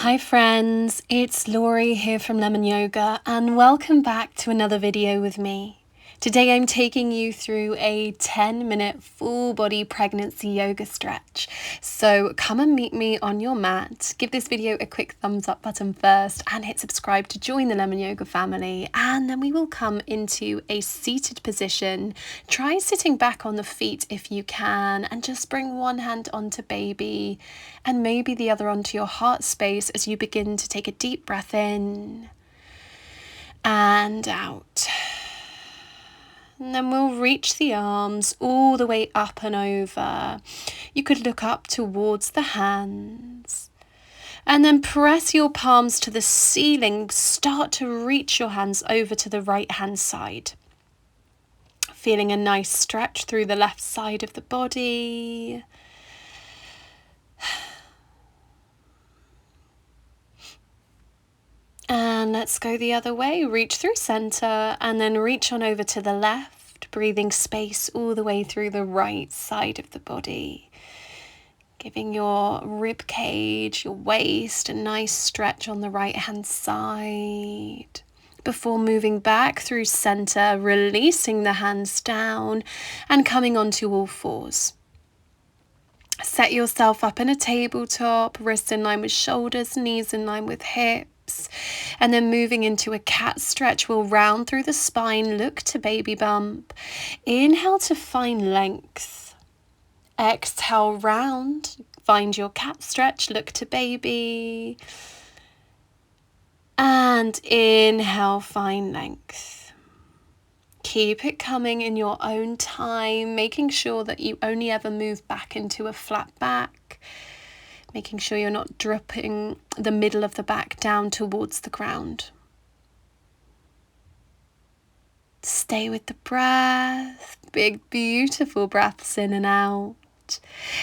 Hi friends, it's Laurie here from Lemon Yoga and welcome back to another video with me. Today I'm taking you through a 10-minute full body pregnancy yoga stretch. So come and meet me on your mat. Give this video a quick thumbs up button first and hit subscribe to join the Lemon Yoga family, and then we will come into a seated position. Try sitting back on the feet if you can, and just bring one hand onto baby and maybe the other onto your heart space as you begin to take a deep breath in and out. And then we'll reach the arms all the way up and over. You could look up towards the hands. And then press your palms to the ceiling. Start to reach your hands over to the right hand side. Feeling a nice stretch through the left side of the body. And let's go the other way. Reach through center and then reach on over to the left, breathing space all the way through the right side of the body. Giving your rib cage, your waist a nice stretch on the right hand side. Before moving back through center, releasing the hands down and coming onto all fours. Set yourself up in a tabletop, wrists in line with shoulders, knees in line with hips. And then moving into a cat stretch, we'll round through the spine, look to baby bump. Inhale to find length. Exhale, round. Find your cat stretch, look to baby. And inhale, find length. Keep it coming in your own time, making sure that you only ever move back into a flat back. Making sure you're not dropping the middle of the back down towards the ground. Stay with the breath. Big, beautiful breaths in and out.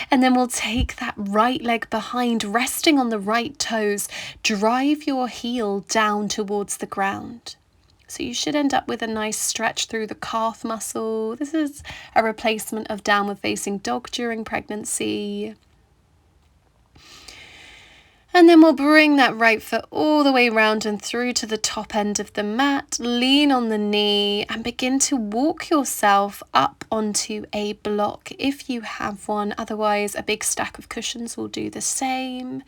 And then we'll take that right leg behind, resting on the right toes. Drive your heel down towards the ground. So you should end up with a nice stretch through the calf muscle. This is a replacement of downward facing dog during pregnancy. And then we'll bring that right foot all the way round and through to the top end of the mat. Lean on the knee and begin to walk yourself up onto a block if you have one. Otherwise, a big stack of cushions will do the same.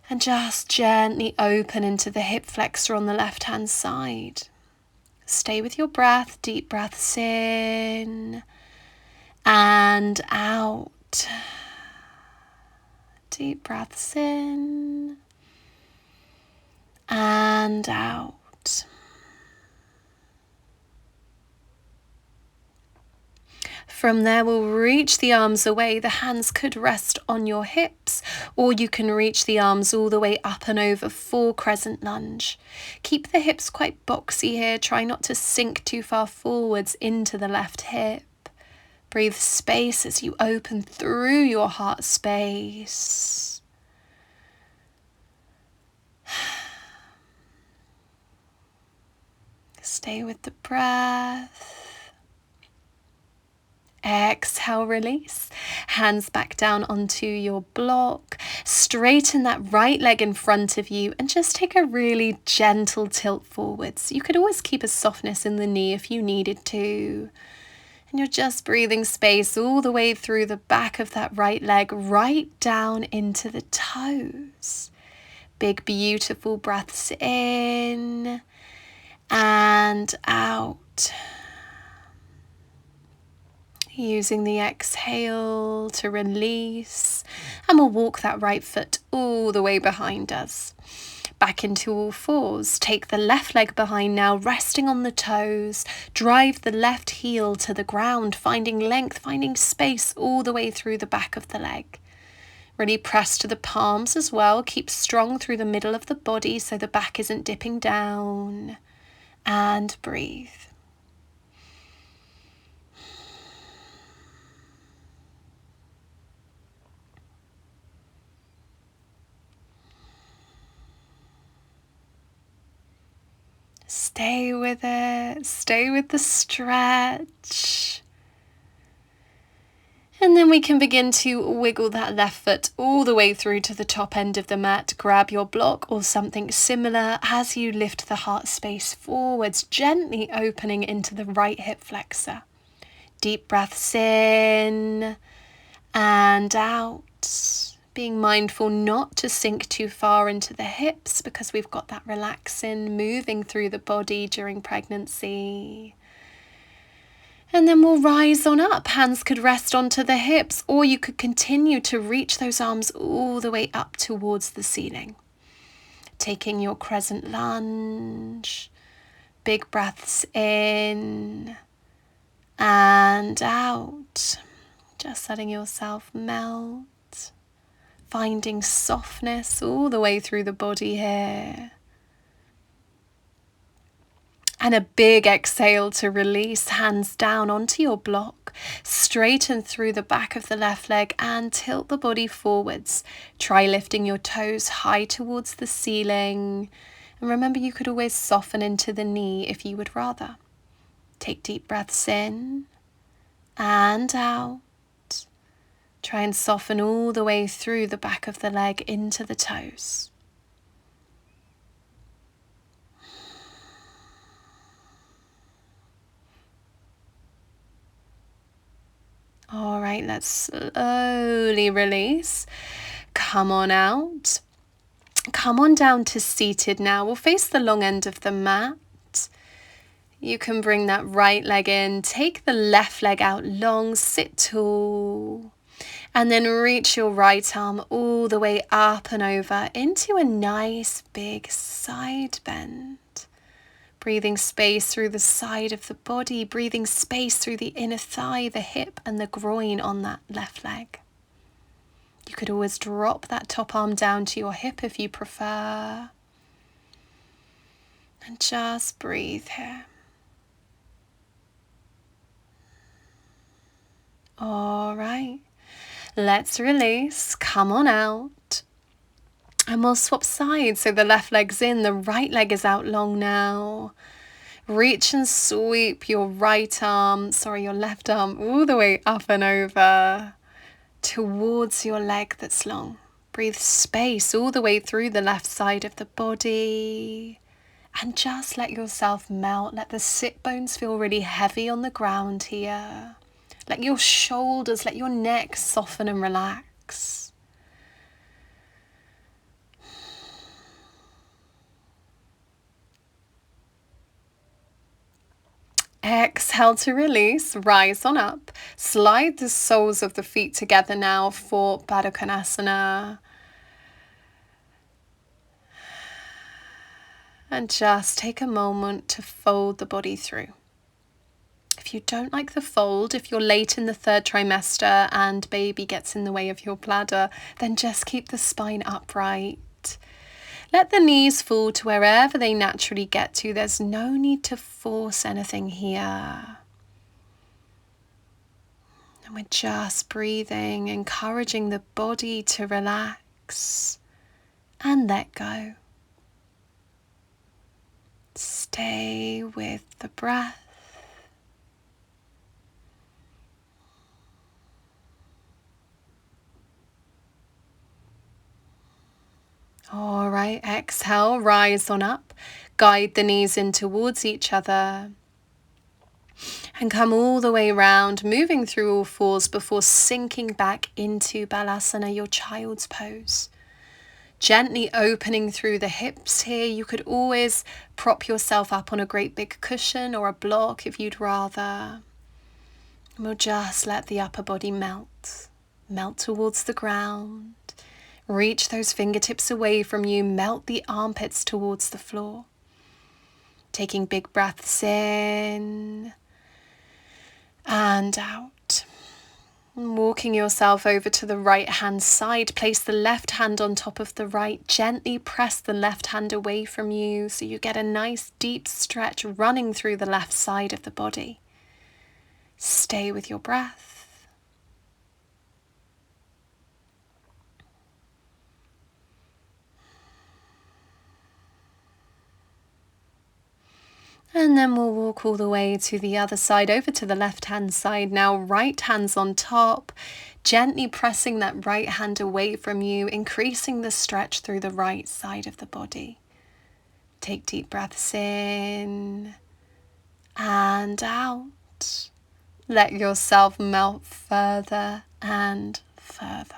And just gently open into the hip flexor on the left-hand side. Stay with your breath. Deep breaths in and out. Deep breaths in and out. From there, we'll reach the arms away. The hands could rest on your hips, or you can reach the arms all the way up and over for crescent lunge. Keep the hips quite boxy here. Try not to sink too far forwards into the left hip. Breathe space as you open through your heart space. Stay with the breath. Exhale, release. Hands back down onto your block. Straighten that right leg in front of you and just take a really gentle tilt forwards. You could always keep a softness in the knee if you needed to. And you're just breathing space all the way through the back of that right leg, right down into the toes. Big, beautiful breaths in and out. Using the exhale to release. And we'll walk that right foot all the way behind us. Back into all fours. Take the left leg behind now, resting on the toes. Drive the left heel to the ground, finding length, finding space all the way through the back of the leg. Really press to the palms as well. Keep strong through the middle of the body so the back isn't dipping down. And breathe. Stay with it. Stay with the stretch. And then we can begin to wiggle that left foot all the way through to the top end of the mat. Grab your block or something similar as you lift the heart space forwards, gently opening into the right hip flexor. Deep breaths in and out. Being mindful not to sink too far into the hips because we've got that relaxing, moving through the body during pregnancy. And then we'll rise on up. Hands could rest onto the hips, or you could continue to reach those arms all the way up towards the ceiling. Taking your crescent lunge. Big breaths in and out. Just letting yourself melt. Finding softness all the way through the body here. And a big exhale to release, hands down onto your block. Straighten through the back of the left leg and tilt the body forwards. Try lifting your toes high towards the ceiling. And remember, you could always soften into the knee if you would rather. Take deep breaths in and out. Try and soften all the way through the back of the leg into the toes. All right, let's slowly release. Come on out. Come on down to seated now. We'll face the long end of the mat. You can bring that right leg in. Take the left leg out long. Sit tall. And then reach your right arm all the way up and over into a nice big side bend. Breathing space through the side of the body, breathing space through the inner thigh, the hip and the groin on that left leg. You could always drop that top arm down to your hip if you prefer. And just breathe here. All right, let's release. Come on out. And we'll swap sides. So the left leg's in, the right leg is out long now. Reach and sweep your left arm all the way up and over towards your leg that's long. Breathe space all the way through the left side of the body. And just let yourself melt. Let the sit bones feel really heavy on the ground here. Let your shoulders, let your neck soften and relax. Exhale to release, rise on up. Slide the soles of the feet together now for Baddha Konasana. And just take a moment to fold the body through. If you don't like the fold, if you're late in the third trimester and baby gets in the way of your bladder, then just keep the spine upright. Let the knees fall to wherever they naturally get to. There's no need to force anything here. And we're just breathing, encouraging the body to relax and let go. Stay with the breath. All right, exhale, rise on up. Guide the knees in towards each other. And come all the way around, moving through all fours before sinking back into Balasana, your child's pose. Gently opening through the hips here. You could always prop yourself up on a great big cushion or a block if you'd rather. And we'll just let the upper body melt. Melt towards the ground. Reach those fingertips away from you. Melt the armpits towards the floor. Taking big breaths in and out. Walking yourself over to the right hand side. Place the left hand on top of the right. Gently press the left hand away from you so you get a nice deep stretch running through the left side of the body. Stay with your breath. And then we'll walk all the way to the other side, over to the left-hand side. Now, right hand's on top, gently pressing that right hand away from you, increasing the stretch through the right side of the body. Take deep breaths in and out. Let yourself melt further and further.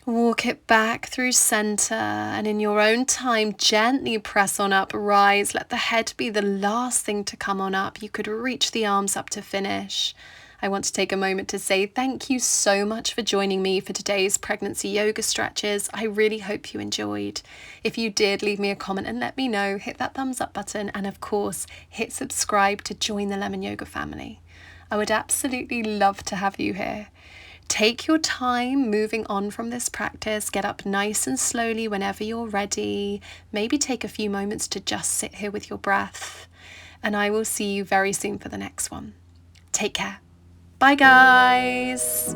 Walk it back through center, and in your own time, gently press on up, rise. Let the head be the last thing to come on up. You could reach the arms up to finish. I want to take a moment to say thank you so much for joining me for today's pregnancy yoga stretches. I really hope you enjoyed. If you did, leave me a comment and let me know. Hit that thumbs up button, and of course, hit subscribe to join the Lemon Yoga family. I would absolutely love to have you here. Take your time moving on from this practice. Get up nice and slowly whenever you're ready. Maybe take a few moments to just sit here with your breath. And I will see you very soon for the next one. Take care. Bye, guys.